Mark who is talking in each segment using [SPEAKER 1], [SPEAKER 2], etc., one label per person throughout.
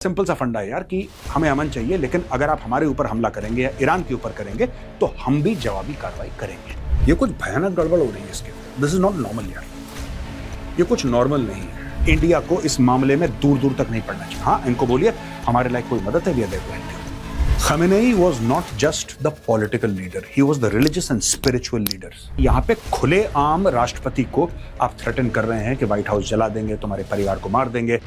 [SPEAKER 1] Simple सा फंडा है यार कि हमें अमन चाहिए, लेकिन अगर आप हमारे ऊपर हमला करेंगे या ईरान के ऊपर करेंगे तो हम भी जवाबी कार्रवाई करेंगे। ये कुछ भयानक गड़बड़ हो रही है इसके। दिस इज नॉट नॉर्मल यार, ये कुछ नॉर्मल नहीं है। इंडिया को इस मामले में दूर दूर तक नहीं पड़ना चाहिए। हाँ, इनको बोलिए हमारे लायक कोई मदद है भी है। Khamenei was not just the political leader, he was the religious and spiritual leader. यहाँ पे खुले आम राष्ट्रपति को आप थ्रेटन कर रहे हैं कि व्हाइट हाउस जला देंगे, तुम्हारे परिवार को मार देंगे।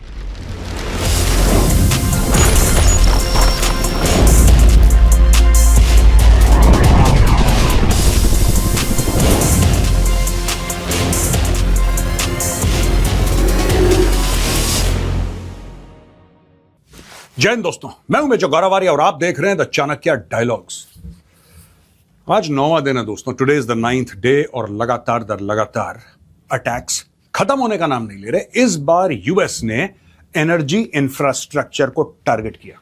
[SPEAKER 1] जय हिंद दोस्तों, मैं हूं मेजर गौरव आर्य और आप देख रहे हैं द चाणक्य डायलॉग्स। आज 9वां दिन है दोस्तों, today is the 9th day और लगातार दर लगातार अटैक्स खत्म होने का नाम नहीं ले रहे। इस बार यूएस ने एनर्जी इंफ्रास्ट्रक्चर को टारगेट किया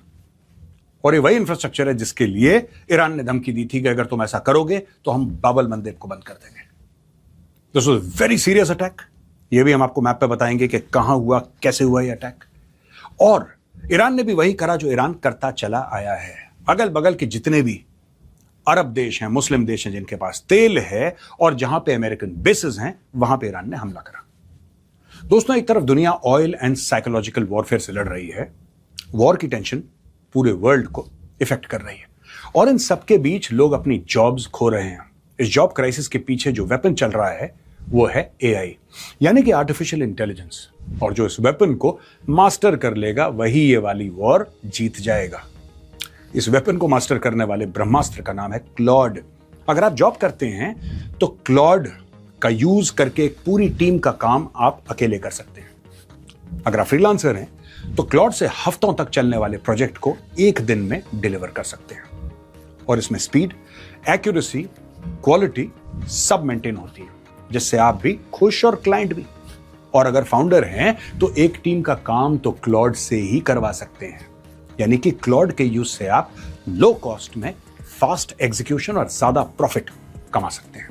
[SPEAKER 1] और ये वही इंफ्रास्ट्रक्चर है जिसके लिए ईरान ने धमकी दी थी कि अगर तुम ऐसा करोगे तो हम बाबल मंदेब को बंद कर देंगे। This was very serious attack. ये भी हम आपको मैप पे बताएंगे कि कहां हुआ, कैसे हुआ ये अटैक। और ईरान ने भी वही करा जो ईरान करता चला आया है। अगल बगल के जितने भी अरब देश हैं, मुस्लिम देश हैं जिनके पास तेल है और जहां पे अमेरिकन बेसेस हैं, वहां पे ईरान ने हमला करा। दोस्तों, एक तरफ दुनिया ऑयल एंड साइकोलॉजिकल वॉरफेयर से लड़ रही है। वॉर की टेंशन पूरे वर्ल्ड को इफेक्ट कर रही है और इन सबके बीच लोग अपनी जॉब्स खो रहे हैं। इस जॉब क्राइसिस के पीछे जो वेपन चल रहा है वो है एआई, यानी कि आर्टिफिशियल इंटेलिजेंस। और जो इस वेपन को मास्टर कर लेगा वही ये वाली वॉर जीत जाएगा। इस वेपन को मास्टर करने वाले ब्रह्मास्त्र का नाम है क्लॉड। अगर आप जॉब करते हैं तो क्लॉड का यूज करके एक पूरी टीम का काम आप अकेले कर सकते हैं। अगर आप फ्रीलांसर हैं तो क्लॉड से हफ्तों तक चलने वाले प्रोजेक्ट को एक दिन में डिलीवर कर सकते हैं और इसमें स्पीड, एक्यूरेसी, क्वालिटी सब मेंटेन होती है, जिससे आप भी खुश और क्लाइंट भी। और अगर फाउंडर हैं तो एक टीम का काम तो क्लॉड से ही करवा सकते हैं, यानी कि क्लॉड के यूज से आप लो कॉस्ट में फास्ट एग्जीक्यूशन और ज्यादा प्रॉफिट कमा सकते हैं।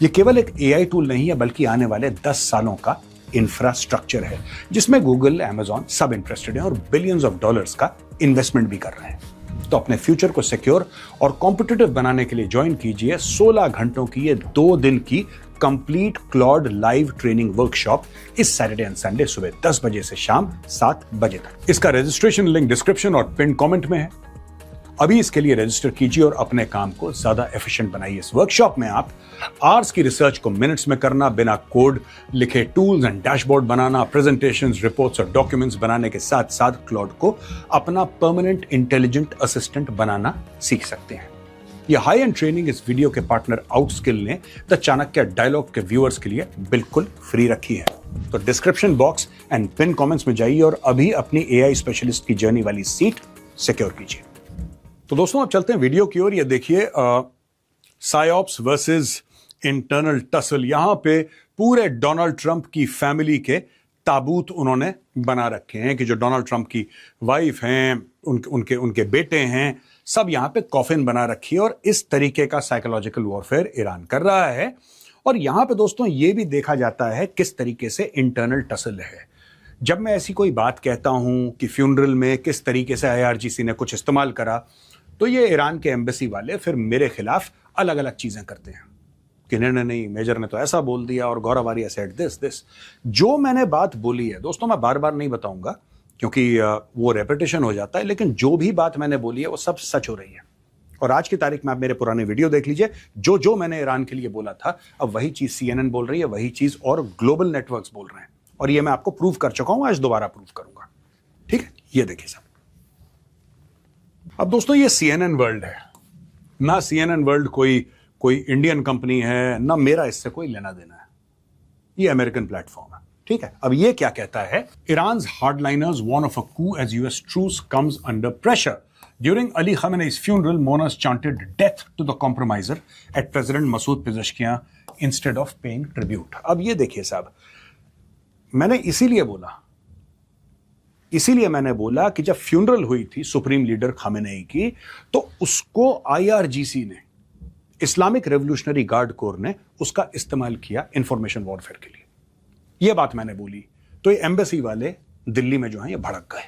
[SPEAKER 1] यह केवल एक एआई टूल नहीं है, बल्कि आने वाले 10 सालों का इंफ्रास्ट्रक्चर है जिसमें गूगल, अमेजॉन सब इंटरेस्टेड हैं और बिलियंस ऑफ डॉलर्स का इन्वेस्टमेंट भी कर रहे हैं। तो अपने फ्यूचर को सिक्योर और कॉम्पिटिटिव बनाने के लिए ज्वाइन कीजिए 16 घंटों की ये 2 दिन की complete Claude live training workshop इस सैटरडे एंड संडे सुबह 10 बजे से शाम 7 बजे तक। इसका रजिस्ट्रेशन लिंक डिस्क्रिप्शन और पिन कमेंट में है। अभी इसके लिए रजिस्टर कीजिए और अपने काम को ज्यादा एफिशिएंट बनाइए। इस वर्कशॉप में आप आवर्स की रिसर्च को मिनट्स में करना, बिना कोड लिखे tools and dashboard banana, presentations, reports और डॉक्यूमेंट्स बनाने के साथ साथ क्लॉड को अपना परमानेंट इंटेलिजेंट असिस्टेंट बनाना सीख सकते हैं। यह हाई एंड ट्रेनिंग इस वीडियो के पार्टनर आउटस्किल ने द चाणक्य डायलॉग के व्यूअर्स के लिए बिल्कुल फ्री रखी है। तो description box and pin comments में जाइए और अभी अपनी एआई स्पेशलिस्ट की जर्नी वाली सीट सिक्योर कीजिए। तो दोस्तों, अब चलते हैं वीडियो की ओर। ये देखिए, साइऑप्स वर्सेस इंटरनल टसल। यहां पे पूरे डोनाल्ड ट्रंप की फैमिली के ताबूत उन्होंने बना रखे हैं कि जो डोनाल्ड ट्रंप की वाइफ हैं, उनके बेटे हैं, सब यहां पे कॉफिन बना रखी है और इस तरीके का साइकोलॉजिकल वॉरफेयर ईरान कर रहा है। और यहां पे दोस्तों ये भी देखा जाता है किस तरीके से इंटरनल टसल है। जब मैं ऐसी कोई बात कहता हूं कि फ्यूनरल में किस तरीके से आईआरजीसी ने कुछ इस्तेमाल करा, तो ये ईरान के एम्बेसी वाले फिर मेरे खिलाफ अलग अलग चीजें करते हैं कि नहीं, मेजर ने तो ऐसा बोल दिया और गौरव आर्य सेड दिस। जो मैंने बात बोली है दोस्तों, मैं बार बार नहीं बताऊंगा क्योंकि वो रेपिटेशन हो जाता है, लेकिन जो भी बात मैंने बोली है वो सब सच हो रही है। और आज की तारीख में आप मेरे पुराने वीडियो देख लीजिए, जो मैंने ईरान के लिए बोला था, अब वही चीज CNN बोल रही है, वही चीज और ग्लोबल नेटवर्क्स बोल रहे हैं। और ये मैं आपको प्रूव कर चुका हूं, आज दोबारा प्रूव करूंगा। ठीक है, ये देखिए साहब। अब दोस्तों, ये CNN वर्ल्ड है ना। CNN वर्ल्ड कोई इंडियन कंपनी है ना, मेरा इससे कोई लेना देना है। ये अमेरिकन प्लेटफॉर्म है। ठीक है, अब ये क्या कहता है? Iran's hardliners warn of a coup as US truce comes under pressure. During Ali Khamenei's funeral, mourners chanted death to the compromiser at President Masoud Pezeshkian instead of paying tribute. अब ये देखिए साहब, मैंने इसीलिए मैंने बोला कि जब फ्यूनरल हुई थी सुप्रीम लीडर खामेनेई की, तो उसको आईआरजीसी ने, इस्लामिक रेवोल्यूशनरी गार्ड कोर ने उसका इस्तेमाल किया इंफॉर्मेशन वॉरफेयर के लिए। यह बात मैंने बोली तो ये एम्बेसी वाले दिल्ली में जो है ये भड़क गए।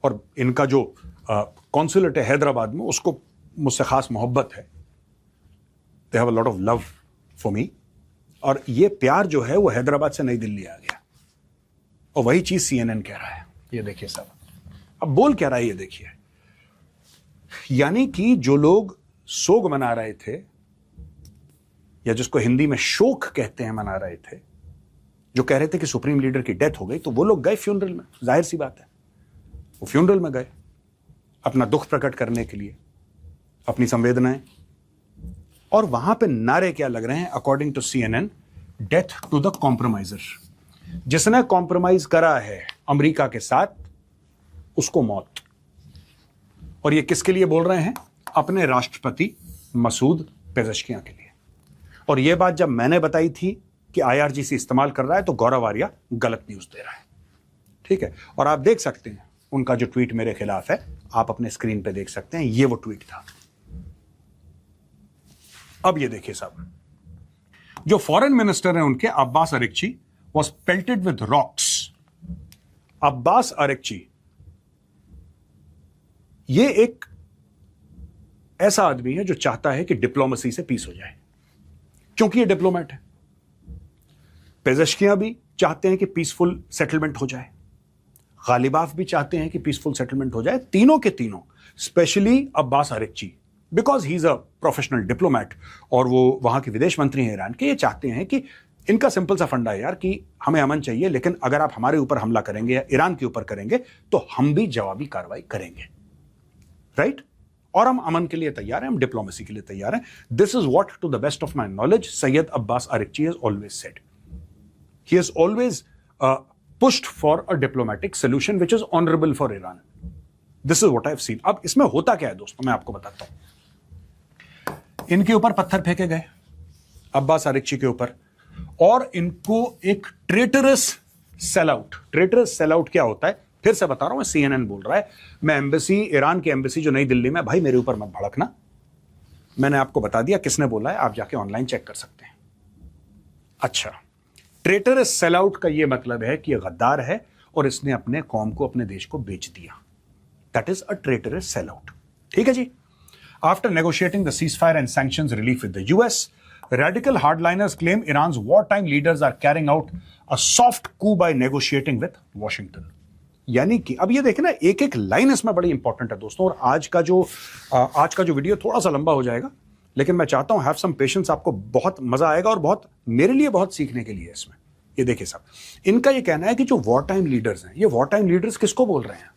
[SPEAKER 1] और इनका जो कॉन्सुलेट है हैदराबाद में, उसको मुझसे खास मोहब्बत है। They have a lot of love for me. और ये प्यार जो है वो हैदराबाद से नई दिल्ली आ गया, और वही चीज CNN कह रहा है। ये देखिए साहब, अब बोल क्या रहा है ये देखिए। यानी कि जो लोग सोग मना रहे थे, या जिसको हिंदी में शोक कहते हैं, मना रहे थे, जो कह रहे थे कि सुप्रीम लीडर की डेथ हो गई, तो वो लोग गए फ्यूनरल में। जाहिर सी बात है, वो फ्यूनरल में गए अपना दुख प्रकट करने के लिए, अपनी संवेदनाएं। और वहां पे नारे क्या लग रहे हैं according to CNN? Death to the compromiser. जिसने कॉम्प्रोमाइज करा है अमेरिका के साथ, उसको मौत। और ये किसके लिए बोल रहे हैं? अपने राष्ट्रपति मसूद पेज़ेश्कियां के लिए। और ये बात जब मैंने बताई थी कि IRGC इस्तेमाल कर रहा है, तो गौरव आर्या गलत न्यूज दे रहा है। ठीक है, और आप देख सकते हैं उनका जो ट्वीट मेरे खिलाफ है, आप अपने स्क्रीन पे देख सकते हैं। ये वो ट्वीट था। अब ये देखिए साहब, जो फॉरेन मिनिस्टर हैं उनके, Abbas Araghchi, was pelted with rocks. Abbas Araghchi ये एक ऐसा आदमी है जो चाहता है कि डिप्लोमेसी से पीस हो जाए, क्योंकि ये डिप्लोमेट है। पेज़ेश्कियां भी चाहते हैं कि पीसफुल सेटलमेंट हो जाए, गालिबाफ भी चाहते हैं कि पीसफुल सेटलमेंट हो जाए। तीनों के तीनों, specially Abbas Araghchi, because he is a professional diplomat, और वो वहां के विदेश मंत्री हैं ईरान के, ये चाहते हैं कि इनका सिंपल सा फंडा है यार कि हमें अमन चाहिए, लेकिन अगर आप हमारे ऊपर हमला करेंगे या ईरान के ऊपर करेंगे तो हम भी जवाबी कार्रवाई करेंगे, राइट? और हम अमन के लिए तैयार हैं, हम डिप्लोमेसी के लिए तैयार हैं। This is what, to the best of my knowledge, Sayyed Abbas Araghchi has always said. He has always pushed for a diplomatic solution which is honorable for Iran. This is what I have seen. अब इसमें होता क्या है दोस्तों, मैं आपको बताता हूं। इनके ऊपर पत्थर फेंके गए, अब्बास अरिक्ची के ऊपर, और इनको एक ट्रेटरस सेल आउट। ट्रेटरस सेल आउट क्या होता है, फिर से बता रहा हूं, CNN बोल रहा है। मैं एम्बेसी, ईरान की एम्बेसी जो नई दिल्ली में, भाई मेरे ऊपर मत भड़कना, मैंने आपको बता दिया किसने बोला है, आप जाके ऑनलाइन चेक कर सकते हैं। अच्छा, ट्रेटरस सेल आउट का यह मतलब है कि यह गद्दार है और इसने अपने कौम को, अपने देश को बेच दिया। That is a traitorous sell out. ठीक है जी। After negotiating the ceasefire and sanctions relief with the US, radical hardliners claim Iran's wartime leaders are carrying out a soft coup by negotiating with Washington. यानी कि अब ये देखें ना, एक एक लाइन इसमें बड़ी इंपॉर्टेंट है दोस्तों। और आज का जो वीडियो थोड़ा सा लंबा हो जाएगा, लेकिन मैं चाहता हूं हैव सम पेशेंस, आपको बहुत मजा आएगा और बहुत, मेरे लिए बहुत सीखने के लिए इसमें। ये देखिए साहब, इनका ये कहना है कि जो वॉर टाइम लीडर्स हैं, ये वॉर टाइम लीडर्स किसको बोल रहे हैं?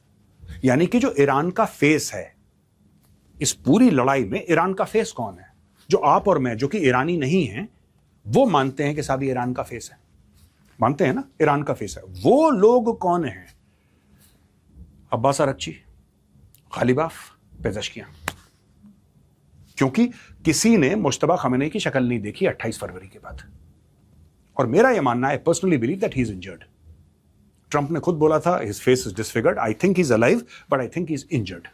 [SPEAKER 1] यानी कि जो ईरान का फेस है इस पूरी लड़ाई में, ईरान का फेस कौन है? जो आप और मैं, जो कि ईरानी नहीं हैं, वो मानते हैं कि साहब ये ईरान का फेस है, मानते हैं ना, ईरान का फेस है। वो लोग कौन हैं? अब्बास अरिक्ची, गालिबाफ, पेज़ेश्कियां। क्योंकि किसी ने मुश्तबा खमेनी की शक्ल नहीं देखी 28 फरवरी के बाद। और मेरा यह मानना है, personally believe that he is injured. Trump ने खुद बोला था his face is disfigured, I think he is alive, but I think he is injured,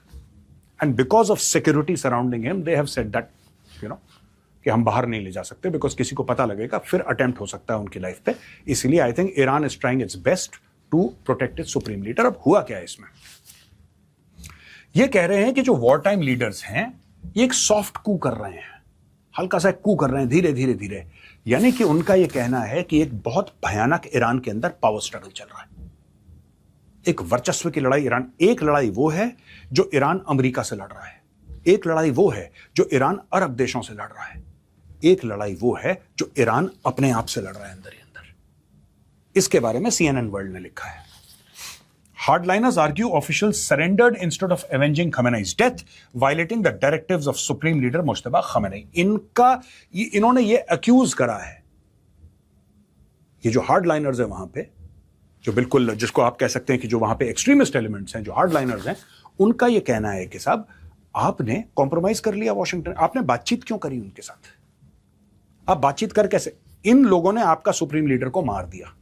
[SPEAKER 1] and because of security surrounding him they have said that कि हम बाहर नहीं ले जा सकते, बिकॉज किसी को पता लगेगा, फिर अटेम्प्ट हो सकता है उनकी लाइफ पे। इसलिए I think Iran is trying its best to protect its supreme leader. अब हुआ क्या है इसमें? ये कह रहे हैं कि जो वॉर टाइम लीडर्स हैं ये एक सॉफ्ट कू कर रहे हैं, हल्का सा कू कर रहे हैं, धीरे धीरे धीरे। यानी कि उनका यह कहना है कि एक बहुत भयानक ईरान के अंदर पावर स्ट्रगल चल रहा है, एक वर्चस्व की लड़ाई ईरान। एक लड़ाई वो है जो ईरान अमेरिका से लड़ रहा है, एक लड़ाई वो है जो ईरान अरब देशों से लड़ रहा है, एक लड़ाई वो है जो ईरान अपने आप से लड़ रहा है अंदर ही अंदर। इसके बारे में CNN वर्ल्ड ने लिखा है। Hardliners argue officials surrendered instead of avenging Khamenei's death, violating the directives of Supreme Leader Mojtaba Khamenei. इन्होंने ये अक्यूज करा है, ये जो हार्डलाइनर्स है वहां पे, जो बिल्कुल, जिसको आप कह सकते हैं कि जो वहां पे एक्सट्रीमिस्ट एलिमेंट्स हैं, जो हार्डलाइनर्स हैं, उनका ये कहना है कि साहब आपने कॉम्प्रोमाइज कर लिया वॉशिंगटन, आपने बातचीत क्यों करी उनके साथ? आप बातचीत कर कैसे? इन लोगों ने आपका सुप्रीम लीडर को मार दिया।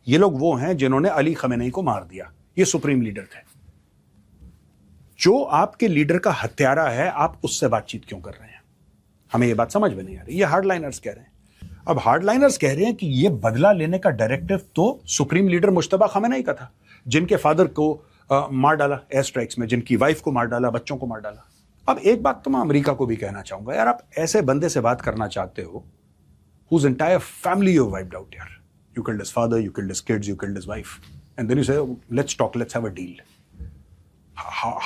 [SPEAKER 1] ये लोग वो हैं जिन्होंने अली खमेनी को मार दिया, ये सुप्रीम लीडर थे। जो आपके लीडर का हत्यारा है, आप उससे बातचीत क्यों कर रहे हैं? हमें ये बात समझ में नहीं आ रही। ये हार्डलाइनर्स कह रहे हैं। अब हार्डलाइनर्स कह रहे हैं कि ये बदला लेने का डायरेक्टिव तो सुप्रीम लीडर मुश्तबा खमेनी का था, जिनके फादर को मार डाला एयर स्ट्राइक्स में, जिनकी वाइफ को मार डाला, बच्चों को मार डाला। अब एक बात तो मैं अमेरिका को भी कहना चाहूंगा, यार आप ऐसे बंदे से बात करना चाहते हो whose entire family you wiped out, यार। You killed his father, you killed his kids, you killed his wife, and then you say, oh, let's talk, let's have a deal.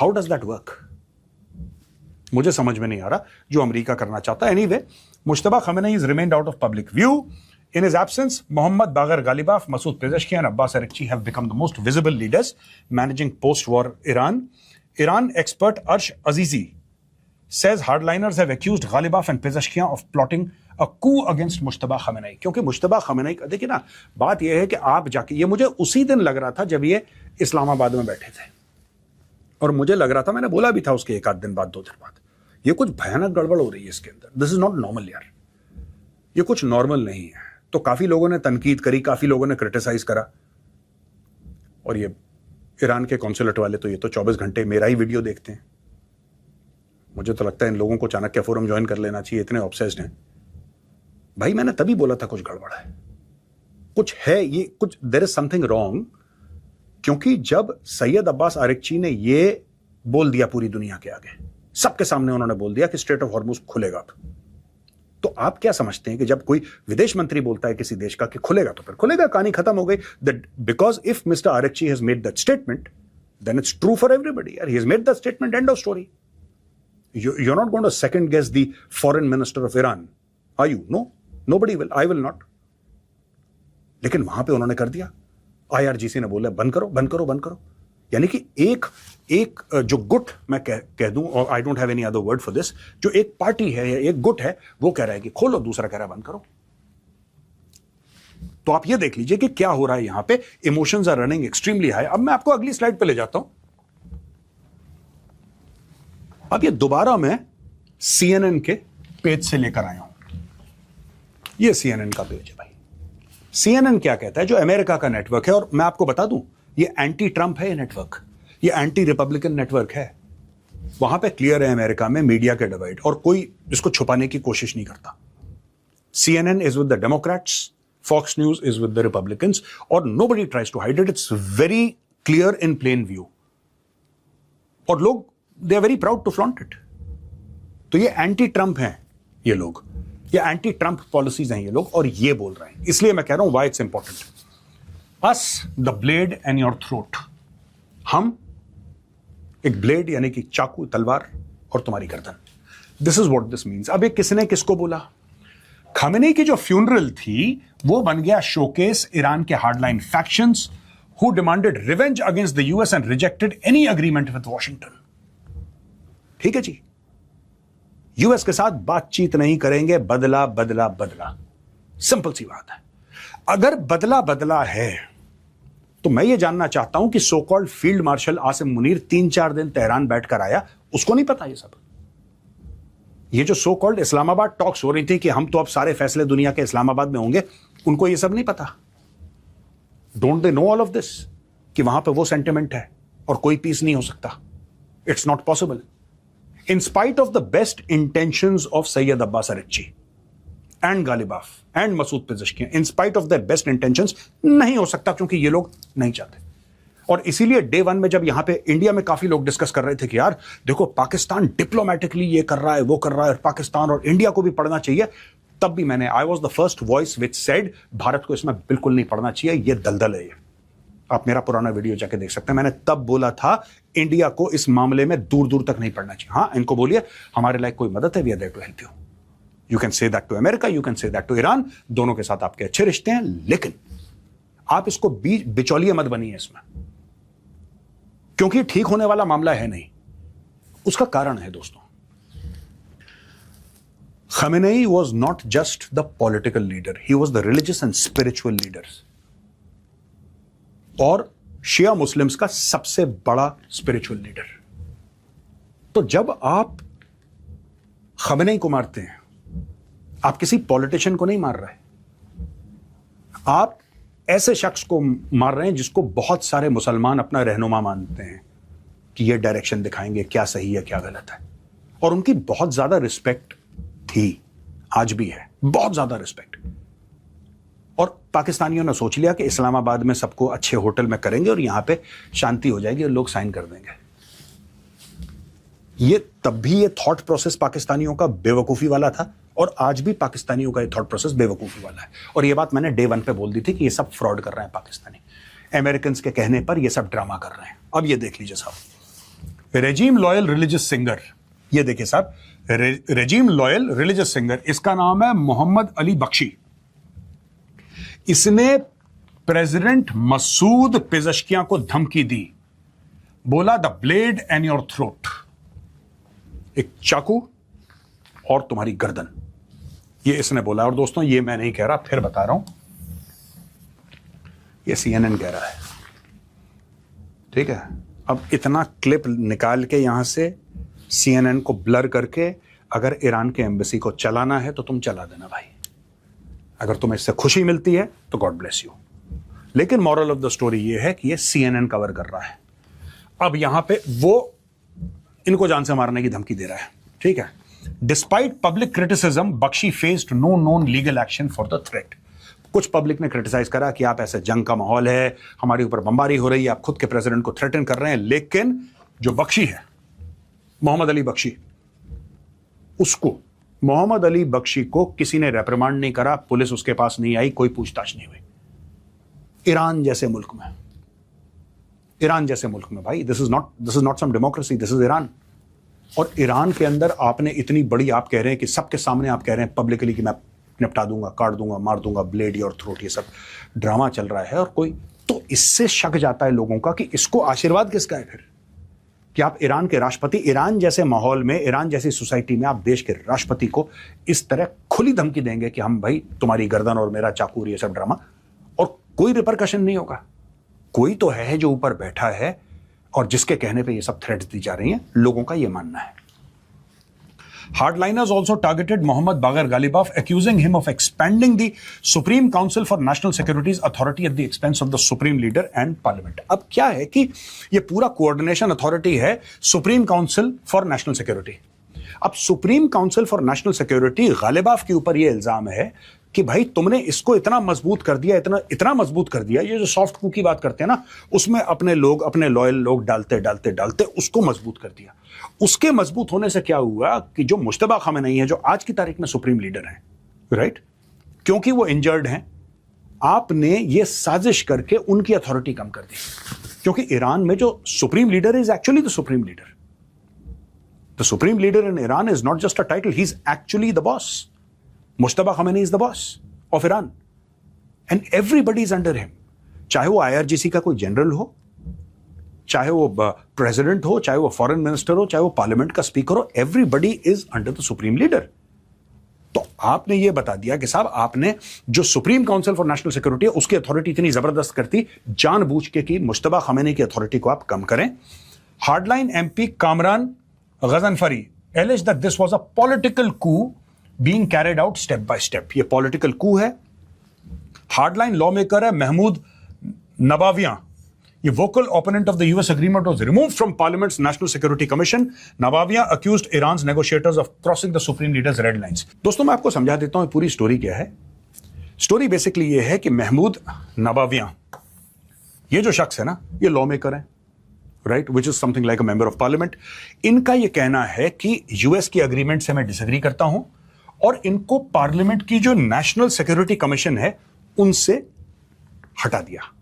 [SPEAKER 1] How does that work? मुझे समझ में नहीं आ रहा जो America करना चाहता है। Anyway, Mushtaba Khamenei has remained out of public view. In his absence, Mohammad Bagher Ghalibaf, Masood Pezeshkian, and Abbas Araghchi have become the most visible leaders managing post-war Iran. Iran expert Arsh Azizi says hardliners have accused Ghalibaf and Pezeshkian of plotting a coup against Mushtaba Khamenei. क्योंकि Mushtaba Khamenei, देखिए ना, बात यह है कि आप जाके, ये मुझे उसी दिन लग रहा था जब ये इस्लामाबाद में बैठे थे, और मुझे लग रहा था, मैंने बोला भी था उसके एक आध दिन बाद, 2 दिन बाद, ये कुछ भयानक गड़बड़ हो रही है इसके अंदर। दिस इज नॉट नॉर्मल यार, ये कुछ नॉर्मल नहीं है। तो काफी लोगों ने तनकीद करी, काफी लोगों ने क्रिटिसाइज करा, और ये ईरान के कॉन्सुलेट वाले तो ये तो 24 घंटे मेरा ही वीडियो देखते हैं। मुझे तो लगता है इन लोगों को चाणक्य फोरम ज्वाइन कर लेना चाहिए, इतने ऑब्सेस्ड हैं। भाई मैंने तभी बोला था कुछ गड़बड़ है, कुछ है, ये कुछ, देयर इज समथिंग रॉन्ग। क्योंकि जब सैयद अब्बास आरिगची ने ये बोल दिया पूरी दुनिया के आगे, सबके सामने उन्होंने बोल दिया कि स्ट्रेट ऑफ हॉर्मुज खुलेगा, तो आप क्या समझते हैं कि जब कोई विदेश मंत्री बोलता है किसी देश का कि खुलेगा तो फिर खुलेगा, कहानी खत्म हो गई। That because if mister Araghchi has made that statement, then it's true for everybody. यार, he has made that statement, end of story. You are not going to second guess the foreign minister of Iran, are you? No, nobody will, I will not. लेकिन वहां पे उन्होंने कर दिया, IRGC ने बोला बंद करो, बंद करो, बंद करो। यानी कि एक जो गुट, मैं कह दूं, और I don't have any other word for this, जो एक पार्टी है, एक गुट है, वो कह रहा है कि खोलो, दूसरा कह रहा है बंद करो। तो आप ये देख लीजिए कि क्या हो रहा है यहां पे। Emotions are running extremely high. अब मैं आपको अगली स्लाइड पे ले जाता हूं। अब ये दोबारा मैं CNN के पेज से लेकर आया हूं। ये CNN का पेज है भाई। CNN क्या कहता है, जो अमेरिका का नेटवर्क है, और मैं आपको बता दूं, ये एंटी ट्रंप है, ये नेटवर्क, ये एंटी रिपब्लिकन नेटवर्क है। वहां पे क्लियर है अमेरिका में मीडिया के डिवाइड, और कोई इसको छुपाने की कोशिश नहीं करता। CNN is with the Democrats, Fox News is with the Republicans, और nobody tries to hide it. It's very clear in plain view. और लोग, they are very proud to flaunt it. तो ये एंटी ट्रंप हैं ये लोग, ये anti Trump policies हैं ये लोग, और ये बोल रहे हैं। इसलिए मैं कह रहा हूं why it's important. Us, the blade and your throat. हम एक ब्लेड यानी कि चाकू, तलवार, और तुम्हारी गर्दन। This is what this means. अब एक किसने किसको बोला? खमेनी की जो फ्यूनरल थी वो बन गया शोकेस ईरान के hardline factions who demanded revenge against the US and rejected any agreement with Washington. ठीक है जी, US के साथ बातचीत नहीं करेंगे, बदला बदला बदला। सिंपल सी बात है। अगर बदला बदला है तो मैं ये जानना चाहता हूं कि so called field marshal Asim Munir 3-4 दिन तेहरान बैठकर आया, उसको नहीं पता ये सब? ये जो सो कॉल्ड इस्लामाबाद टॉक्स हो रही थी कि हम तो अब सारे फैसले दुनिया के इस्लामाबाद में होंगे, उनको ये सब नहीं पता? Don't they know all of this कि वहां पे वो सेंटिमेंट है और कोई पीस नहीं हो सकता? It's not possible. In spite of the best intentions of Sayyed Abbas Araghchi and Ghalibaf and Masoud Pezeshkian, in spite of their best intentions, नहीं हो सकता, क्योंकि ये लोग नहीं चाहते। और इसीलिए डे 1 में जब यहां पे इंडिया में काफी लोग डिस्कस कर रहे थे कि यार देखो पाकिस्तान डिप्लोमेटिकली ये कर रहा है, वो कर रहा है, और पाकिस्तान और इंडिया को भी पढ़ना चाहिए, तब भी मैंने, I was the first voice which said Bharat को इसमें बिल्कुल नहीं पढ़ना चाहिए, ये दलदल है। ये आप मेरा पुराना वीडियो जाके देख सकते हैं। मैंने तब बोला था इंडिया को इस मामले में दूर दूर तक नहीं पढ़ना चाहिए। हाँ, इनको बोलिए हमारे लायक कोई मदद है, we are there to help you. You can say that to America, you can say that to Iran, दोनों के साथ आपके अच्छे रिश्ते हैं, लेकिन आप इसको बिचौलिए मत बनिए इसमें, क्योंकि ठीक होने वाला मामला है नहीं। उसका कारण है दोस्तों, Khamenei was not just the political leader, he was the religious and spiritual leader, और शिया मुस्लिम्स का सबसे बड़ा स्पिरिचुअल लीडर। तो जब आप खमेनी को मारते हैं, आप किसी पॉलिटिशियन को नहीं मार रहे, आप ऐसे शख्स को मार रहे हैं जिसको बहुत सारे मुसलमान अपना रहनुमा मानते हैं कि ये डायरेक्शन दिखाएंगे, क्या सही है क्या गलत है, और उनकी बहुत ज्यादा रिस्पेक्ट थी, आज भी है, बहुत ज्यादा रिस्पेक्ट। और पाकिस्तानियों ने सोच लिया कि इस्लामाबाद में सबको अच्छे होटल में करेंगे और यहां पे शांति हो जाएगी और लोग साइन कर देंगे। ये तब भी ये थॉट प्रोसेस पाकिस्तानियों का बेवकूफ़ी वाला था और आज भी पाकिस्तानियों का ये थॉट प्रोसेस बेवकूफ़ी वाला है। और ये बात मैंने डे 1 पे बोल दी थी कि ये सब फ्रॉड कर रहे हैं पाकिस्तानी, अमेरिकन के कहने पर ये सब ड्रामा कर रहे हैं। अब ये देख लीजिए साहब, रेजिम लॉयल रिलीजियस सिंगर, ये देखिए साहब, रेजिम लॉयल रिलीजियस सिंगर, इसका नाम है मोहम्मद अली बख्शी। इसने प्रेसिडेंट मसूद पेजश्कियां को धमकी दी, बोला the blade and your throat, एक चाकू और तुम्हारी गर्दन, ये इसने बोला। और दोस्तों ये मैं नहीं कह रहा, फिर बता रहा हूं, ये CNN कह रहा है, ठीक है। अब इतना क्लिप निकाल के यहां से CNN को ब्लर करके अगर ईरान के एम्बेसी को चलाना है तो तुम चला देना भाई, अगर तुम्हें इससे खुशी मिलती है तो गॉड ब्लेस यू। लेकिन मॉरल ऑफ द स्टोरी ये है कि ये CNN कवर कर रहा है। अब यहां पे वो इनको जान से मारने की धमकी दे रहा है, ठीक है। Despite public criticism, Bakhshi faced no known legal action for the threat. कुछ पब्लिक ने क्रिटिसाइज करा कि आप ऐसे जंग का माहौल है, हमारे ऊपर बमबारी हो रही है, आप खुद के प्रेसिडेंट को थ्रेटन कर रहे हैं। लेकिन जो बख्शी है, मोहम्मद अली बख्शी, उसको, मोहम्मद अली बख्शी को किसी ने रेप्रिमांड नहीं करा, पुलिस उसके पास नहीं आई, कोई पूछताछ नहीं हुई। ईरान जैसे मुल्क में, ईरान जैसे मुल्क में भाई, this is not some democracy, this is Iran. और ईरान के अंदर आपने इतनी बड़ी, आप कह रहे हैं कि सबके सामने आप कह रहे हैं पब्लिकली कि मैं निपटा दूंगा, काट दूंगा, मार दूंगा, ब्लेड और थ्रोट, ये सब ड्रामा चल रहा है। और कोई तो इससे शक जाता है लोगों का कि इसको आशीर्वाद किसका है फिर, कि आप ईरान के राष्ट्रपति, ईरान जैसे माहौल में, ईरान जैसी सोसाइटी में आप देश के राष्ट्रपति को इस तरह खुली धमकी देंगे कि हम भाई तुम्हारी गर्दन और मेरा चाकू, ये सब ड्रामा, और कोई रिपरकशन नहीं होगा। कोई तो है जो ऊपर बैठा है और जिसके कहने पे ये सब थ्रेट्स दी जा रही हैं, लोगों का ये मानना है। Hardliners also targeted Mohammad Bagher Ghalibaf, accusing him of expanding the Supreme Council for National Security's authority at the expense of the Supreme Leader and Parliament. अब क्या है कि ये पूरा कोऑर्डिनेशन अथॉरिटी है supreme council for national security. अब supreme council for national security, Ghalibaf के ऊपर ये इल्जाम है कि भाई तुमने इसको इतना मजबूत कर दिया, इतना मजबूत कर दिया, ये जो सॉफ्ट कू की बात करते हैं ना, उसमें अपने लोग, अपने लॉयल लोग डालते उसको मजबूत कर दिया। उसके मजबूत होने से क्या हुआ कि जो मुश्तबा खामेनी है, जो आज की तारीख में सुप्रीम लीडर हैं, राइट, क्योंकि वो इंजर्ड हैं, आपने ये साजिश करके उनकी अथॉरिटी कम कर दी। क्योंकि ईरान में जो supreme leader is actually the supreme leader. The supreme leader in Iran is not just a title, he is actually the boss. Mushtaba Khamenei is the boss of Iran and everybody is under him. चाहे वो IRGC का कोई general हो, चाहे वो president हो, चाहे वो फॉरेन मिनिस्टर हो, चाहे वो पार्लियामेंट का स्पीकर हो, everybody is under the supreme leader. तो आपने ये बता दिया कि साहब आपने जो supreme council for national security है उसकी अथॉरिटी इतनी जबरदस्त करती जानबूझ के कि मुश्तबा खामेनी की अथॉरिटी को आप कम करें। Hardline MP Kamran Ghazanfari alleges that this was a political coup being carried out step by step. ये पॉलिटिकल कू है। हार्डलाइन लॉ मेकर है महमूद नबावियां, ये vocal opponent of the US agreement was removed from Parliament's National Security Commission. Navavian accused Iran's negotiators of crossing the supreme leader's red lines. दोस्तों मैं आपको समझा देता हूं पूरी स्टोरी क्या है। स्टोरी बेसिकली ये है कि महमूद नबावियां, ये जो शख्स है ना, ये लॉ मेकर है, right, which is something like a member of parliament. इनका ये कहना है कि US की अग्रीमेंट से मैं डिसएग्री करता हूं और इनको पार्लियामेंट की जो नेशनल सिक्योरिटी कमीशन है उनसे हटा दिया।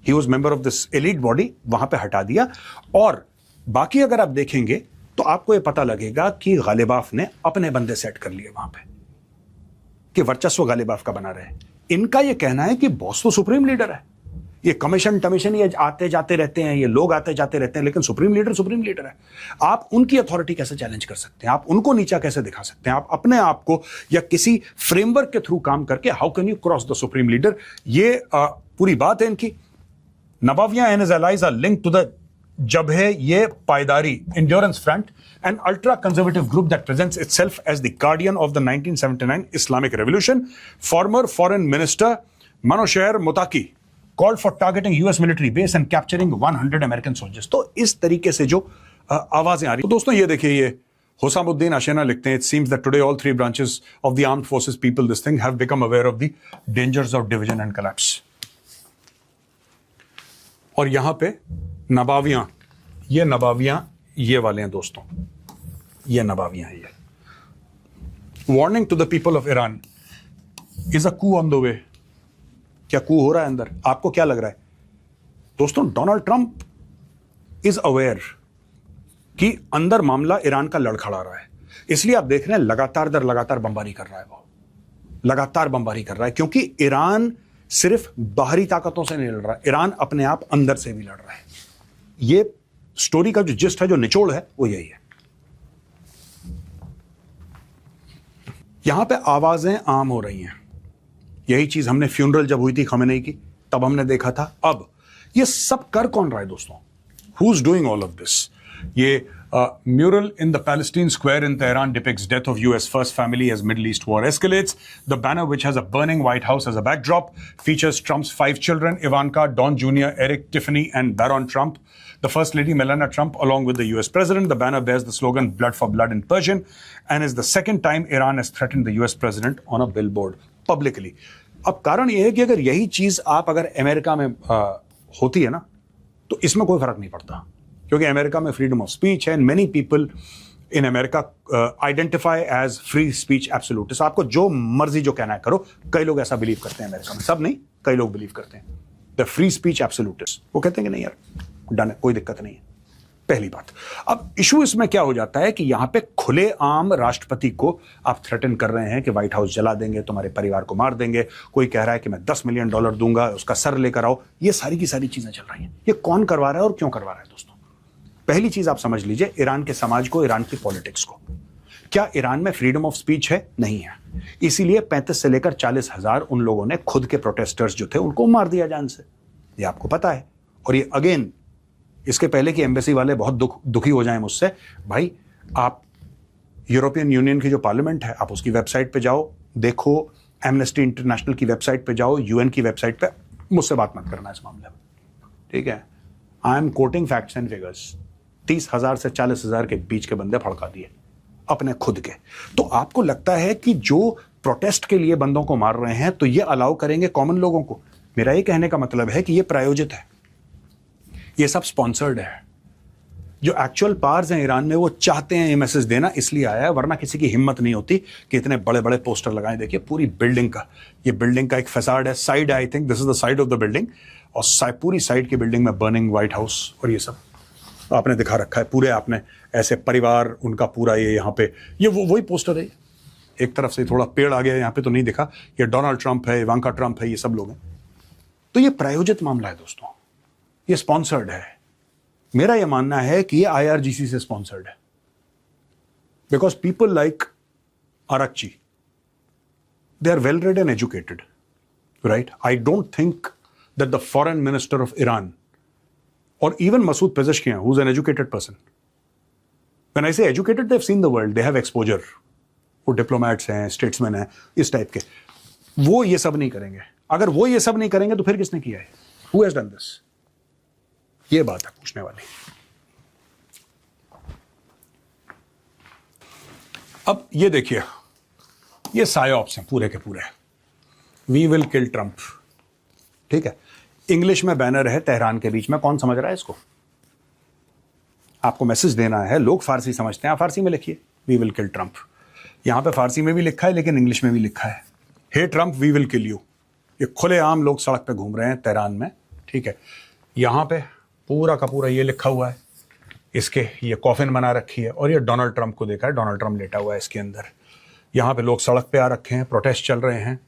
[SPEAKER 1] He was member of this elite body, वहां पे हटा दिया। और बाकी अगर आप देखेंगे तो आपको यह पता लगेगा कि गालिबाफ ने अपने बंदे सेट कर लिए वहां पे, कि वर्चस्व गालिबाफ का बना रहे। इनका यह कहना है कि बॉस तो सुप्रीम लीडर है, ये कमीशन ये आते जाते रहते हैं, ये लोग आते जाते रहते हैं, लेकिन सुप्रीम लीडर है। आप उनकी अथॉरिटी कैसे चैलेंज कर सकते हैं, आप उनको नीचा कैसे दिखा सकते हैं, आप अपने आप को या किसी फ्रेमवर्क के थ्रू काम करके how can you cross the supreme leader. ये पूरी बात है इनकी। Navavian and his allies are linked to the Jabhe-ye Paidari Endurance Front, an ultra-conservative group that presents itself as the guardian of the 1979 Islamic Revolution. Former Foreign Minister Manosher Motaki called for targeting US military base and capturing 100 American soldiers. तो इस तरीके से जो आवाजें आ रही, तो दोस्तों ये देखिए, ये हुसामुद्दीन अशेना लिखते हैं, it seems that today all three branches of the armed forces people this thing have become aware of the dangers of division and collapse. और यहां पे नबावियां, ये वाले हैं दोस्तों, ये नबावियां हैं। ये warning to the people of Iran, is a coup on the way. क्या कू हो रहा है अंदर? आपको क्या लग रहा है दोस्तों? डोनाल्ड ट्रंप इज अवेयर कि अंदर मामला ईरान का लड़खड़ा रहा है, इसलिए आप देख रहे हैं लगातार दर लगातार बमबारी कर रहा है, वो लगातार बमबारी कर रहा है, क्योंकि ईरान सिर्फ बाहरी ताकतों से नहीं लड़ रहा, ईरान अपने आप अंदर से भी लड़ रहा है। ये स्टोरी का जो जिस्ट है, जो निचोड़ है, वो यही है। यहां पे आवाजें आम हो रही हैं। यही चीज हमने फ्यूनरल जब हुई थी खमेनेई की, तब हमने देखा था। अब ये सब कर कौन रहा है दोस्तों? Who is doing all of this? ये mural in the Palestine Square in Tehran depicts death of US first family as Middle East war escalates. The banner, which has a burning White House as a backdrop, features Trump's 5 children, Ivanka, Don Jr., Eric, Tiffany, and Baron Trump. The First Lady Melania Trump, along with the US President. The banner bears the slogan "Blood for Blood" in Persian, and is the second time Iran has threatened the US President on a billboard publicly. अब कारण यह है कि अगर यही चीज आप अगर अमेरिका में होती है ना, तो इसमें कोई फर्क नहीं पड़ता, क्योंकि अमेरिका में फ्रीडम ऑफ स्पीच है, and many people in America identify as free speech absolutist. आपको जो मर्जी जो कहना है करो। कई लोग ऐसा बिलीव करते हैं अमेरिका में, सब नहीं, कई लोग बिलीव करते हैं द फ्री स्पीच एब्सोल्यूटिस्ट। वो कहते हैं कि नहीं यार, डन है, कोई दिक्कत नहीं है। पहली बात। अब इशू इसमें क्या हो जाता है कि यहां पे खुले आम राष्ट्रपति को आप थ्रेटन कर रहे हैं कि व्हाइट हाउस जला देंगे, तुम्हारे परिवार को मार देंगे। कोई कह रहा है कि मैं $10 मिलियन दूंगा, उसका सर लेकर आओ। ये सारी की सारी चीजें चल रही हैं। ये कौन करवा रहा है और क्यों करवा रहा है दोस्तों? पहली चीज आप समझ लीजिए, ईरान के समाज को, ईरान की पॉलिटिक्स को। क्या ईरान में फ्रीडम ऑफ स्पीच है? नहीं है। इसीलिए 35 से लेकर 40,000 उन लोगों ने खुद के प्रोटेस्टर्स जो थे उनको मार दिया जान से। ये आपको पता है। और ये अगेन, इसके पहले कि एम्बेसी वाले बहुत दुखी हो जाएं मुझसे, भाई आप यूरोपियन यूनियन की जो पार्लियामेंट है, आप उसकी वेबसाइट पे जाओ, देखो, एमनेस्टी इंटरनेशनल की वेबसाइट पे जाओ, यूएन की वेबसाइट पे। मुझसे बात मत करना इस मामले में, ठीक है? I am quoting facts and figures. 30,000 से 40,000 के बीच के बंदे फड़का दिए अपने खुद के। तो आपको लगता है कि जो प्रोटेस्ट के लिए बंदों को मार रहे हैं, तो ये अलाउ करेंगे कॉमन लोगों को? मेरा ये कहने का मतलब है कि ये प्रायोजित है, ये सब स्पॉन्सर्ड है। जो एक्चुअल पावर्स हैं ईरान में, वो चाहते हैं ये मैसेज देना, इसलिए आया है, वरना किसी की हिम्मत नहीं होती कि इतने बड़े बड़े पोस्टर लगाएं। देखिए पूरी बिल्डिंग का, ये बिल्डिंग का एक फैसाड है, साइड है, I think this is the side of the building, और पूरी साइड की बिल्डिंग में बर्निंग व्हाइट हाउस, और ये सब आपने दिखा रखा है पूरे। आपने ऐसे परिवार उनका पूरा, ये यहाँ पे, ये वही पोस्टर है। एक तरफ से थोड़ा पेड़ आ गया, यहाँ पे तो नहीं दिखा। ये डोनाल्ड ट्रंप है, इवांका ट्रंप है, ये सब लोग हैं। तो ये प्रायोजित मामला है दोस्तों, ये स्पॉन्सर्ड है। मेरा यह मानना है कि ये IRGC से स्पॉन्सर्ड है, because people like Araghchi, they are well read and educated, right? I don't think that the foreign minister of Iran or even Masood Pezeshkian, who's an educated person. When I say educated, they've seen the world, they have exposure. वो diplomats हैं, statesmen हैं, इस type के। वो ये सब नहीं करेंगे। अगर वो ये सब नहीं करेंगे तो फिर किसने किया है? Who has done this? ये बात है पूछने वाली। अब ये देखिए, ये सायोप्स हैं पूरे के पूरे। We will kill Trump, ठीक है? इंग्लिश में बैनर है तेहरान के बीच में। कौन समझ रहा है इसको? आपको मैसेज देना है, लोग फारसी समझते हैं, आप फारसी में लिखिए वी विल किल ट्रंप। यहां पे फारसी में भी लिखा है, लेकिन इंग्लिश में भी लिखा है, hey Trump we will kill you. ये खुलेआम लोग सड़क पे घूम रहे हैं तेहरान में, ठीक है? यहां पे पूरा का पूरा ये लिखा हुआ है, इसके ये कॉफिन बना रखी है, और ये डोनाल्ड ट्रंप को देखा है, डोनाल्ड ट्रंप लेटा हुआ है इसके अंदर। यहां पे लोग सड़क पे आ रखे हैं, प्रोटेस्ट चल रहे हैं,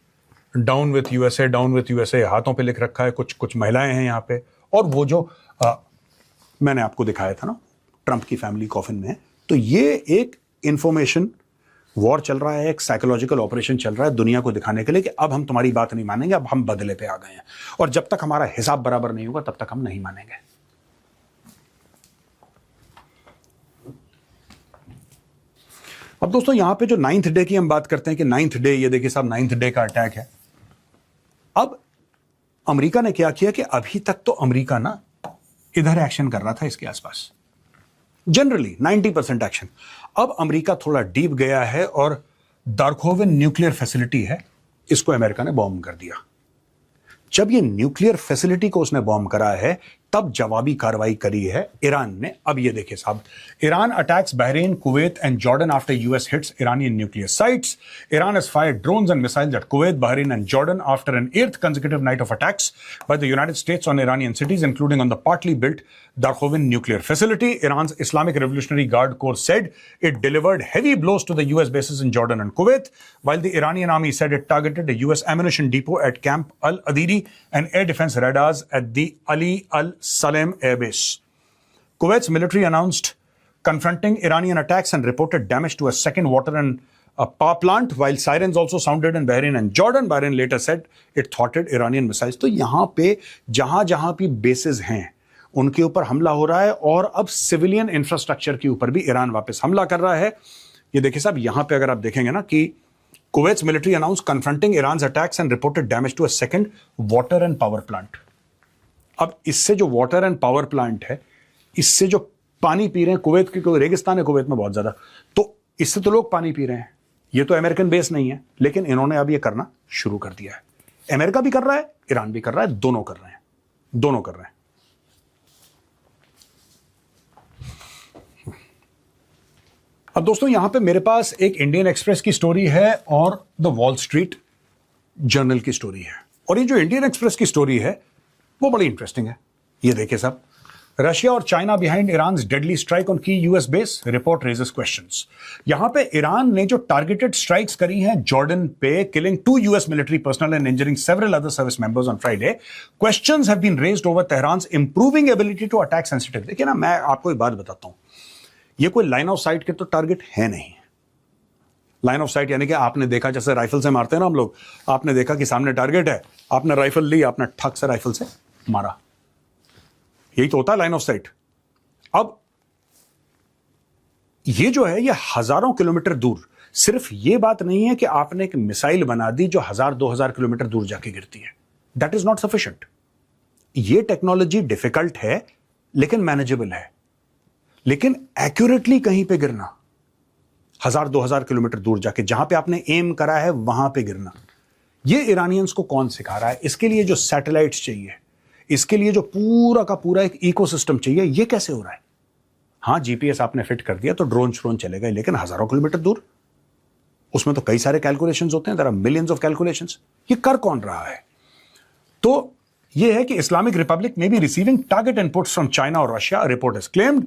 [SPEAKER 1] down with USA, down with USA हाथों पे लिख रखा है। कुछ महिलाएं हैं यहाँ पे, और वो जो मैंने आपको दिखाया था ना, ट्रंप की फैमिली कॉफिन में है। तो ये एक इंफॉर्मेशन वॉर चल रहा है, एक साइकोलॉजिकल ऑपरेशन चल रहा है दुनिया को दिखाने के लिए कि अब हम तुम्हारी बात नहीं मानेंगे, अब हम बदले पे आ गए हैं, और जब तक हमारा हिसाब बराबर नहीं होगा तब तक हम नहीं मानेंगे। अब दोस्तों यहां पे जो 9th डे की हम बात करते हैं कि 9th डे, ये देखिए साहब 9th डे का अटैक है। अब अमेरिका ने क्या किया कि अभी तक तो अमेरिका ना इधर एक्शन कर रहा था इसके आसपास, जनरली 90% एक्शन। अब अमेरिका थोड़ा डीप गया है और दार्कोविन न्यूक्लियर फैसिलिटी है, इसको अमेरिका ने बॉम्ब कर दिया। जब ये न्यूक्लियर फैसिलिटी को उसने बॉम्ब करा है तब जवाबी कार्रवाई करी है ईरान ने। अब ये देखिए साहब, Iran attacks Bahrain, Kuwait and Jordan after US hits Iranian nuclear sites. Iran has fired drones and missiles at Kuwait, Bahrain and Jordan after an 8th consecutive night of attacks by the United States on Iranian cities, including on the partly built Darkhovin nuclear facility. Iran's Islamic Revolutionary Guard Corps said it delivered heavy blows to the US bases in Jordan and Kuwait, while the Iranian army said it targeted a US ammunition depot at Camp Al-Adiri and air defense radars at the Ali Al-Salem air base. Kuwait's military announced confronting Iranian attacks and reported damage to a second water and power plant, while sirens also sounded in Bahrain and Jordan. Bahrain later said it thwarted Iranian missiles. तो यहाँ पे जहां भी basis हैं उनके ऊपर हमला हो रहा है और अब सिविलियन इंफ्रास्ट्रक्चर के ऊपर भी ईरान वापस हमला कर रहा है। ये देखिए साहब, यहां पे अगर आप देखेंगे ना कि Kuwait's military announced confronting Iran's attacks and reported damage to a second water and power plant. अब इससे जो वाटर एंड पावर प्लांट है, इससे जो पानी पी रहे हैं, कुवैत की कोई रेगिस्तान है कुवैत में बहुत ज्यादा, तो इससे तो लोग पानी पी रहे हैं। ये तो अमेरिकन बेस नहीं है, लेकिन इन्होंने अब ये करना शुरू कर दिया है। अमेरिका भी कर रहा है, ईरान भी कर रहा है, दोनों कर रहे हैं, दोनों कर रहे हैं। अब दोस्तों यहां पे मेरे पास एक इंडियन एक्सप्रेस की स्टोरी है और द वॉल स्ट्रीट जर्नल की स्टोरी है। और ये जो इंडियन एक्सप्रेस की स्टोरी है वो बड़ी इंटरेस्टिंग है। ये देखिए साहब, रशिया और China behind Iran deadly strike on key US base, report raises questions. यहां पे ईरान ने जो टारगेटेड स्ट्राइक्स करी हैं जॉर्डन पे, killing 2 US military personnel and injuring several other service members on Friday, questions have been raised over Tehran's improving ability to attack sensitive. देखिए ना, मैं आपको एक बात बताता हूं, ये कोई लाइन ऑफ साइट के तो टारगेट है नहीं। लाइन ऑफ साइट यानी कि आपने देखा, जैसे राइफल से मारते हैं ना हम लोग, आपने देखा कि सामने टारगेट है, आपने राइफल ली, आपने ठक से राइफल से मारा, यही तो होता है लाइन ऑफ साइट। अब ये जो है, ये हजारों किलोमीटर दूर, सिर्फ ये बात नहीं है कि आपने एक मिसाइल बना दी जो 1000-2000 किलोमीटर दूर जाके गिरती है, दैट इज नॉट सफिशिएंट। ये टेक्नोलॉजी डिफिकल्ट है लेकिन मैनेजेबल है, लेकिन एक्यूरेटली कहीं पे गिरना, 1000-2000 किलोमीटर दूर जाके, जहां पे आपने एम करा है वहां पे गिरना, ये ईरानियंस को कौन सिखा रहा है? इसके लिए जो सैटेलाइट्स चाहिए, इसके लिए जो पूरा का पूरा एक इकोसिस्टम चाहिए, ये कैसे हो रहा है? हां, जीपीएस आपने फिट कर दिया तो ड्रोन श्रोन चले गए, लेकिन हजारों किलोमीटर दूर, उसमें तो कई सारे कैलकुलेशंस होते हैं, there are millions of calculations. ये कर कौन रहा है? तो ये है कि इस्लामिक रिपब्लिक में be receiving target inputs from China और Russia, report has claimed.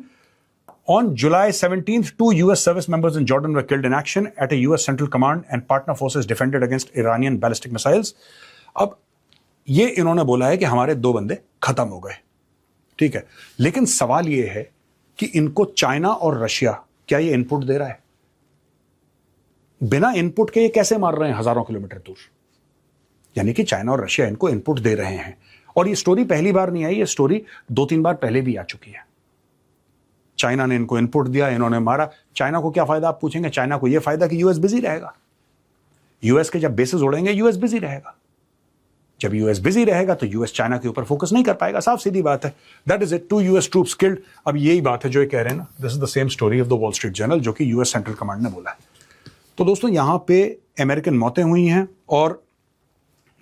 [SPEAKER 1] On July 17th, 2 US service members in Jordan were killed in action at a US Central Command and partner forces defended against Iranian ballistic missiles. अब ये इन्होंने बोला है कि हमारे 2 बंदे खत्म हो गए, ठीक है, लेकिन सवाल ये है कि इनको चाइना और रशिया क्या ये इनपुट दे रहा है? बिना इनपुट के ये कैसे मार रहे हैं हजारों किलोमीटर दूर? यानी कि चाइना और रशिया इनको इनपुट दे रहे हैं। और ये स्टोरी पहली बार नहीं आई, ये स्टोरी 2-3 बार पहले भी आ चुकी है। चाइना ने इनको इनपुट दिया, इन्होंने मारा। चाइना को क्या फायदा, आप पूछेंगे? चाइना को यह फायदा कि यूएस बिजी रहेगा। यूएस के जब बेसिस उड़ेंगे, यूएस बिजी रहेगा। जब यूएस बिजी रहेगा तो यूएस चाइना के ऊपर फोकस नहीं कर पाएगा, साफ सीधी बात है। That is it, 2 US troops killed. अब यही बात है जो ये कह रहे हैं ना, this is the same story of the wall Street journal, जो कि यूएस सेंट्रल कमांड ने बोला है। तो दोस्तों यहां पे अमेरिकन मौतें हुई हैं और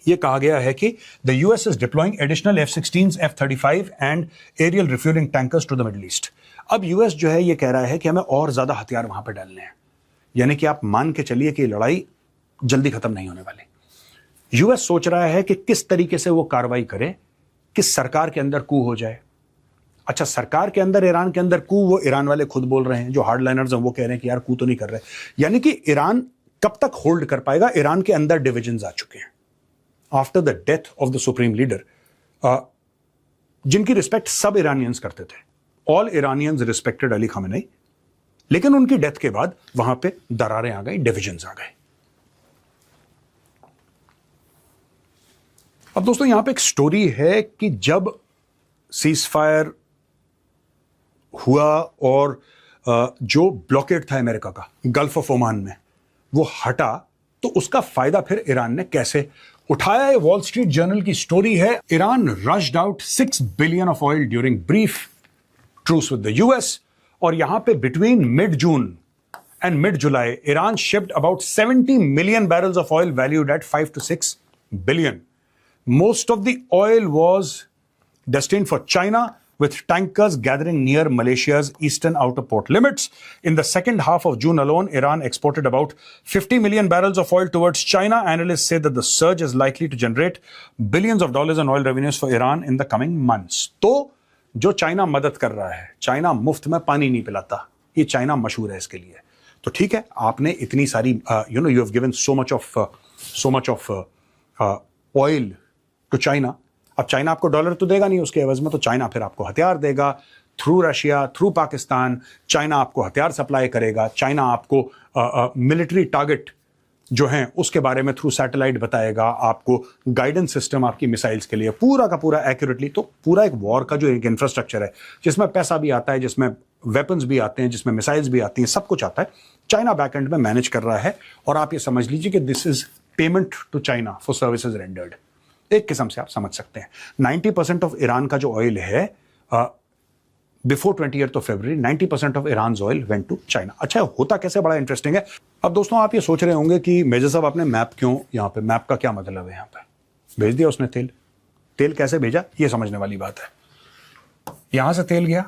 [SPEAKER 1] यह कहा गया है कि the US is deploying additional F-16s, F-35 and aerial refuelling tankers to the Middle East. अब यूएस जो है ये कह रहा है कि हमें और ज्यादा हथियार वहां पे डालने हैं, यानी कि आप मान के चलिए कि लड़ाई जल्दी खत्म नहीं होने वाली। यूएस सोच रहा है कि किस तरीके से वो कार्रवाई करे कि सरकार के अंदर कू हो जाए। अच्छा, सरकार के अंदर, ईरान के अंदर कू, वो ईरान वाले खुद बोल रहे हैं, जो हार्डलाइनर्स हैं वो कह रहे हैं कि यार कू तो नहीं कर रहे। यानी कि ईरान कब तक होल्ड कर पाएगा? ईरान के अंदर डिविजन्स आ चुके हैं after the death of the supreme leader, जिनकी रिस्पेक्ट सब ईरानियंस करते थे। All Iranians respected Ali Khamenei, लेकिन उनकी डेथ के बाद वहां पे दरारें आ गई, डिविजन्स आ गए। अब दोस्तों यहां पे एक स्टोरी है कि जब सीज फायर हुआ और जो ब्लॉकेड था अमेरिका का गल्फ ऑफ ओमान में, वो हटा, तो उसका फायदा फिर ईरान ने कैसे उठाया है? वॉल स्ट्रीट जर्नल की स्टोरी है। Iran rushed out $6 billion of oil during brief truce with the US, और यहां पे between mid June and mid-July, Iran shipped about 70 million barrels of oil valued at 5 to 6 billion. Most of the oil was destined for China, with tankers gathering near Malaysia's eastern outer port limits. In the second half of June alone, Iran exported about 50 million barrels of oil towards China. Analysts say that the surge is likely to generate billions of dollars in oil revenues for Iran in the coming months. तो जो China मदद कर रहा है, China मुफ्त में पानी नहीं पिलाता, ये चाइना मशहूर है इसके लिए। तो ठीक है, आपने इतनी सारी you have given so much of oil to China. अब चाइना आपको डॉलर तो देगा नहीं उसके एवज में, तो चाइना फिर आपको हथियार देगा through Russia, through Pakistan. China आपको हथियार सप्लाई करेगा, चाइना आपको मिलिट्री टारगेट जो हैं उसके बारे में थ्रू सैटेलाइट बताएगा, आपको गाइडेंस सिस्टम आपकी मिसाइल्स के लिए पूरा का पूरा एक्यूरेटली। तो पूरा एक वॉर का जो एक इंफ्रास्ट्रक्चर है, जिसमें पैसा भी आता है, जिसमें वेपन्स भी आते हैं, जिसमें मिसाइल्स भी आती हैं, सब कुछ आता है, चाइना बैकएंड में मैनेज कर रहा है। और आप ये समझ लीजिए कि this is payment to China for services rendered. एक किस्म से आप समझ सकते हैं 90% ऑफ ईरान का जो ऑयल है before 20th of February 90% of Iran oil went to China. अच्छा, होता कैसे, बड़ा इंटरेस्टिंग है। अब दोस्तों आप ये सोच रहे होंगे कि मेजर साहब आपने मैप क्यों, यहाँ पे मैप का क्या मतलब है, यहाँ पे भेज दिया उसने तेल कैसे भेजा, ये समझने वाली बात है। यहां से तेल गया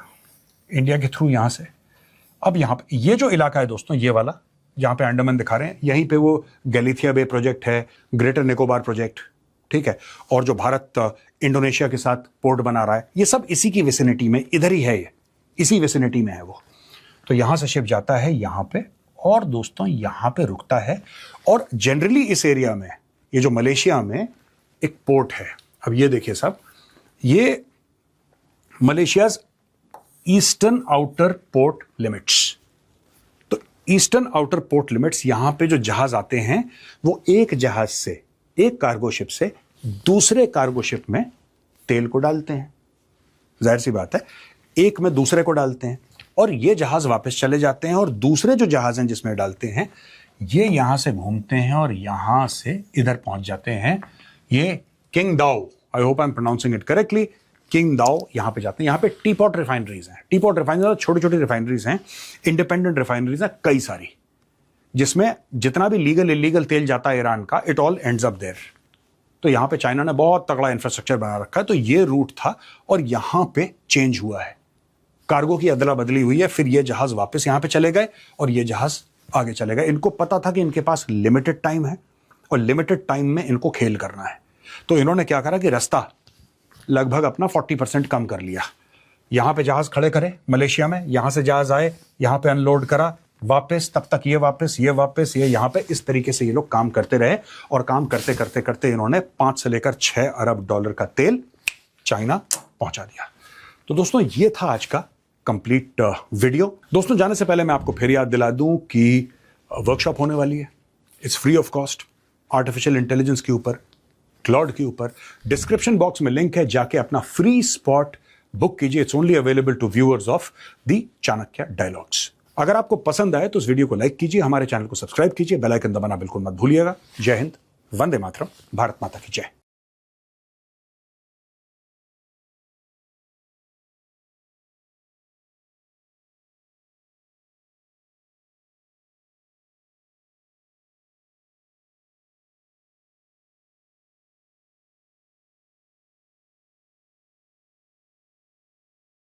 [SPEAKER 1] इंडिया के थ्रू यहां से। अब यहां पे ये जो इलाका है दोस्तों, ये वाला जहां पे अंडमान दिखा रहे हैं, यहीं पे वो गैलिथिया बे प्रोजेक्ट है, ग्रेटर निकोबार प्रोजेक्ट, ठीक है, और जो भारत इंडोनेशिया के साथ पोर्ट बना रहा है, ये सब इसी की विसिनिटी में, इधर ही है, ये इसी विसिनिटी में है वो। तो यहां से शिप जाता है यहां पे, और दोस्तों यहां पे रुकता है। और जनरली इस एरिया में, ये जो मलेशिया में एक पोर्ट है, अब ये देखिए साहब, ये Malaysia eastern outer port limits. तो ईस्टर्न आउटर पोर्ट लिमिट्स, यहां पे जो जहाज आते हैं वो एक जहाज से, एक कार्गो शिप से दूसरे कार्गो शिप में तेल को डालते हैं। जाहिर सी बात है, एक में दूसरे को डालते हैं और ये जहाज वापस चले जाते हैं, और दूसरे जो जहाज हैं जिसमें डालते हैं, ये यहां से घूमते हैं और यहां से इधर पहुंच जाते हैं। ये Qingdao, I hope I am pronouncing it correctly, Qingdao यहां पे जाते हैं। यहां पे टीपॉट रिफाइनरीज हैं, टीपॉट रिफाइनरीज छोटी छोटी रिफाइनरीज हैं, इंडिपेंडेंट रिफाइनरीज हैं कई सारी, जिसमें जितना भी लीगल इलीगल तेल जाता है ईरान का, it all ends up there. तो यहां पे चाइना ने बहुत तगड़ा इंफ्रास्ट्रक्चर बना रखा है। तो ये रूट था और यहां पे चेंज हुआ है, कार्गो की अदला बदली हुई है, फिर ये जहाज वापस यहां पे चले गए और ये जहाज आगे चले गए। इनको पता था कि इनके पास लिमिटेड टाइम है और लिमिटेड टाइम में इनको खेल करना है। तो इन्होंने क्या करा कि रास्ता लगभग अपना 40% कम कर लिया। यहां पे जहाज खड़े करे मलेशिया में, यहां से जहाज आए, यहां पे अनलोड करा, वापस, तब तक ये वापस, ये यहां पे, इस तरीके से ये लोग काम करते रहे। और काम करते करते करते इन्होंने 5 से लेकर 6 अरब डॉलर का तेल चाइना पहुंचा दिया। तो दोस्तों ये था आज का कंप्लीट वीडियो। दोस्तों जाने से पहले मैं आपको फिर याद दिला दूं कि वर्कशॉप होने वाली है, it's free of cost, artificial intelligence के ऊपर, क्लाउड के ऊपर। डिस्क्रिप्शन बॉक्स में लिंक है, जाके अपना फ्री स्पॉट बुक कीजिए। It's only available to viewers of the Chanakya Dialogues. अगर आपको पसंद आए तो इस वीडियो को लाइक कीजिए, हमारे चैनल को सब्सक्राइब कीजिए, बेल आइकन दबाना बिल्कुल मत भूलिएगा। जय हिंद, वंदे मातरम, भारत माता की जय।